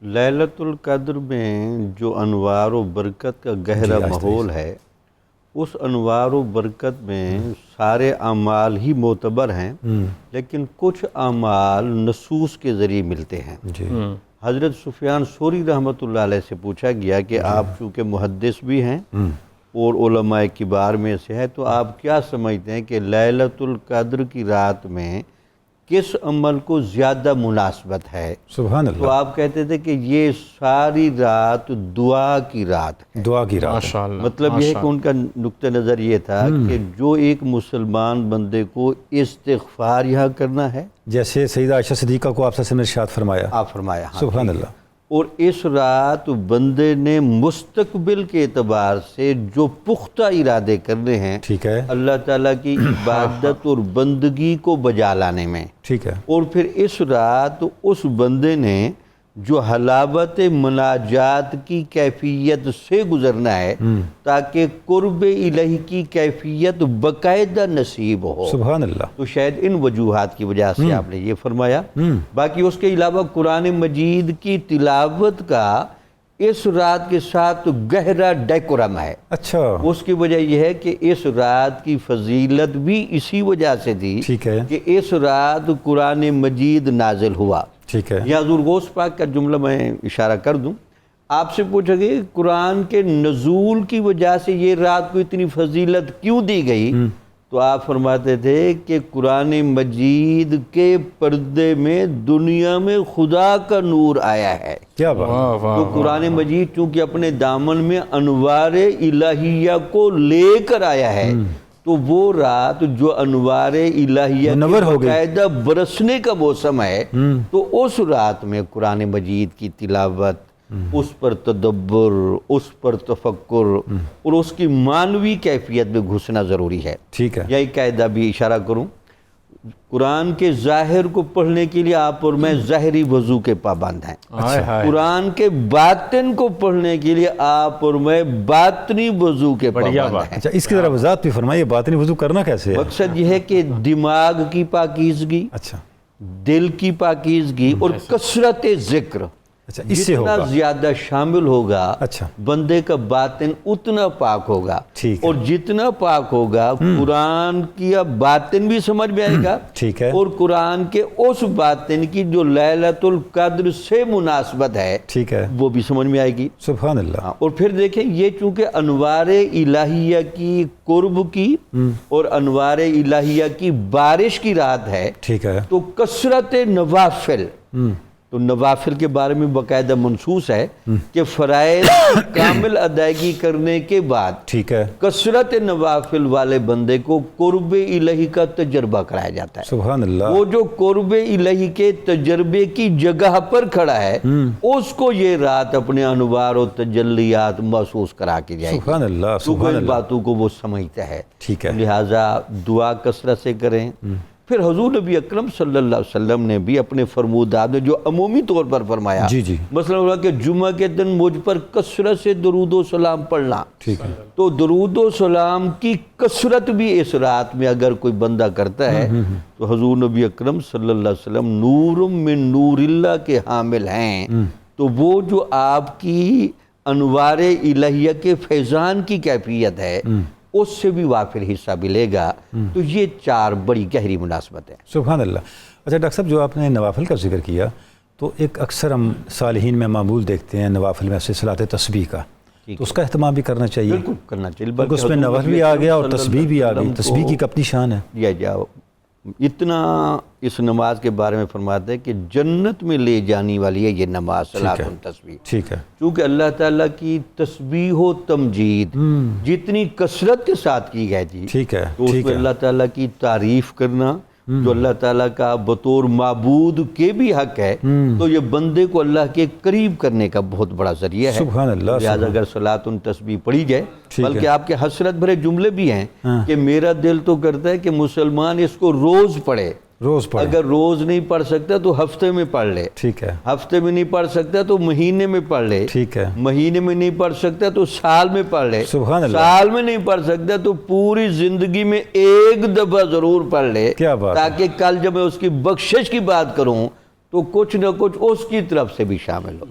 ليلۃ القدر میں جو انوار و برکت کا گہرا ماحول ہے، اس انوار و برکت میں سارے اعمال ہی معتبر ہیں، لیکن کچھ اعمال نصوص کے ذریعے ملتے ہیں۔ حضرت سفیان ثوری رحمۃ اللہ علیہ سے پوچھا گیا کہ آپ چونکہ محدث بھی ہیں اور علماء کبار میں سے ہے، تو آپ کیا سمجھتے ہیں کہ لیلۃ القدر کی رات میں کس عمل کو زیادہ مناسبت ہے؟ سبحان اللہ۔ تو آپ کہتے تھے کہ یہ ساری رات دعا کی رات ہے۔ دعا کی رات ماشاءاللہ، مطلب یہ ہے کہ ان کا نقطہ نظر یہ تھا کہ جو ایک مسلمان بندے کو استغفار یہاں کرنا ہے، جیسے سیدہ عائشہ صدیقہ کو آپ صلی اللہ علیہ وسلم نے ارشاد فرمایا، آپ فرمایا، ہاں، سبحان اللہ، اور اس رات بندے نے مستقبل کے اعتبار سے جو پختہ ارادے کرنے ہیں ٹھیک ہے، اللہ تعالیٰ کی عبادت اور بندگی کو بجا لانے میں، ٹھیک ہے، اور پھر اس رات اس بندے نے جو حلاوت مناجات کی کیفیت سے گزرنا ہے تاکہ قرب الہی کی کیفیت باقاعدہ نصیب ہو، سبحان اللہ، تو شاید ان وجوہات کی وجہ سے آپ نے یہ فرمایا۔ باقی اس کے علاوہ قرآن مجید کی تلاوت کا اس رات کے ساتھ گہرا ڈیکورم ہے۔ اچھا، اس کی وجہ یہ ہے کہ اس رات کی فضیلت بھی اسی وجہ سے تھی ٹھیک ہے، کہ اس رات قرآن مجید نازل ہوا۔ ٹھیک ہے، یہ حضور غوث پاک کا جملہ میں اشارہ کر دوں، آپ سے پوچھا گیا کہ قرآن کے نزول کی وجہ سے یہ رات کو اتنی فضیلت کیوں دی گئی، تو آپ فرماتے تھے کہ قرآن مجید کے پردے میں دنیا میں خدا کا نور آیا ہے۔ کیا بات، تو قرآن مجید چونکہ اپنے دامن میں انوار الہیہ کو لے کر آیا ہے، تو وہ رات جو انوار الہیہ منور ہو گئی، باقاعدہ برسنے کا موسم ہے، تو اس رات میں قرآن مجید کی تلاوت، اس پر تدبر، اس پر تفکر اور اس کی معنوی کیفیت میں گھسنا ضروری ہے۔ ٹھیک ہے، یہی قاعدہ بھی اشارہ کروں، قرآن کے ظاہر کو پڑھنے کے لیے آپ اور میں ظاہری وضو کے پابند ہیں، قرآن کے باطن کو پڑھنے کے لیے آپ اور میں باطنی وضو کے پابند ہیں۔ اچھا، اس کی ذرا وضاحت بھی فرمائیے، باطنی وضو کرنا کیسے ہے؟ مقصد یہ ہے کہ دماغ کی پاکیزگی، اچھا دل کی پاکیزگی اور کثرت ذکر اچھا، اس سے جتنا ہوگا، زیادہ شامل ہوگا اچھا، بندے کا باطن اتنا پاک ہوگا، ٹھیک ہے، اور جتنا پاک ہوگا قرآن کی باطن بھی سمجھ میں آئے گا، ٹھیک ہے، اور قرآن کے اس باطن کی جو لیلۃ القدر سے مناسبت ہے ٹھیک ہے، وہ بھی سمجھ میں آئے گی۔ سبحان اللہ، اور پھر دیکھیں یہ چونکہ انوار الہیہ کی قرب کی اور انوار الہیہ کی بارش کی رات ہے، ٹھیک ہے، تو کثرت نوافل، تو نوافل کے بارے میں باقاعدہ منصوص ہے کہ فرائض کی کامل ادائیگی کرنے کے بعد ٹھیک ہے، کثرت نوافل والے بندے کو قرب الہی کا تجربہ کرایا جاتا ہے۔ سبحان اللہ، وہ جو قرب الہی کے تجربے کی جگہ پر کھڑا ہے، اس کو یہ رات اپنے انوار و تجلیات محسوس کرا کے جائے گی، سبحان اللہ، تو سبحان ان اللہ، باتوں کو وہ سمجھتا ہے۔ ٹھیک ہے، لہٰذا دعا کثرت سے کریں۔ پھر حضور نبی اکرم صلی اللہ علیہ وسلم نے بھی اپنے فرمودات میں جو عمومی طور پر فرمایا، جی جی، مثلا ہوا کہ جمعہ کے دن مجھ پر کثرت سے درود و سلام پڑھنا، ٹھیک ہے، تو درود و سلام کی کثرت بھی اس رات میں اگر کوئی بندہ کرتا ہے تو حضور نبی اکرم صلی اللہ علیہ وسلم نور من نور اللہ کے حامل ہیں، تو وہ جو آپ کی انوار الہیہ کے فیضان کی کیفیت ہے اس سے بھی وافر حصہ ملے گا۔ تو یہ چار بڑی گہری مناسبت ہے۔ سبحان اللہ۔ اچھا ڈاکٹر صاحب، جو آپ نے نوافل کا ذکر کیا، تو ایک اکثر ہم صالحین میں معمول دیکھتے ہیں نوافل میں سے صلاۃ تسبیح کا، تو اس کا اہتمام بھی کرنا چاہیے، بالکل کرنا چاہیے، کیونکہ اس میں نوافل بھی آ گیا اور تسبیح بھی آ گئی، تسبیح کی اپنی شان ہے۔ یا جاؤ اتنا اس نماز کے بارے میں فرماتے ہیں کہ جنت میں لے جانی والی ہے یہ نماز، صلاۃ التسبیح، ٹھیک ہے، چونکہ اللہ تعالیٰ کی تسبیح و تمجید جتنی کثرت کے ساتھ کی گئی تھی، ٹھیک ہے، تو اس ٹھیک میں ہے، اللہ تعالیٰ کی تعریف کرنا جو اللہ تعالیٰ کا بطور معبود کے بھی حق ہے، تو یہ بندے کو اللہ کے قریب کرنے کا بہت بڑا ذریعہ ہے۔ سبحان اللہ، لہٰذا اگر صلاۃ التسبیح پڑھی جائے، ٹھیک ہے، بلکہ آپ کے حسرت بھرے جملے بھی ہیں کہ میرا دل تو کرتا ہے کہ مسلمان اس کو روز پڑھے، روز پڑھیں، اگر روز نہیں پڑھ سکتا تو ہفتے میں پڑھ لے، ٹھیک ہے، ہفتے میں نہیں پڑھ سکتا تو مہینے میں پڑھ لے، ٹھیک ہے، مہینے میں نہیں پڑھ سکتا تو سال میں پڑھ لے، سبحان اللہ، سال میں نہیں پڑھ سکتا تو پوری زندگی میں ایک دفعہ ضرور پڑھ لے، کیا بات ہے، تاکہ کل جب میں اس کی بخشش کی بات کروں تو کچھ نہ کچھ اس کی طرف سے بھی شامل ہو۔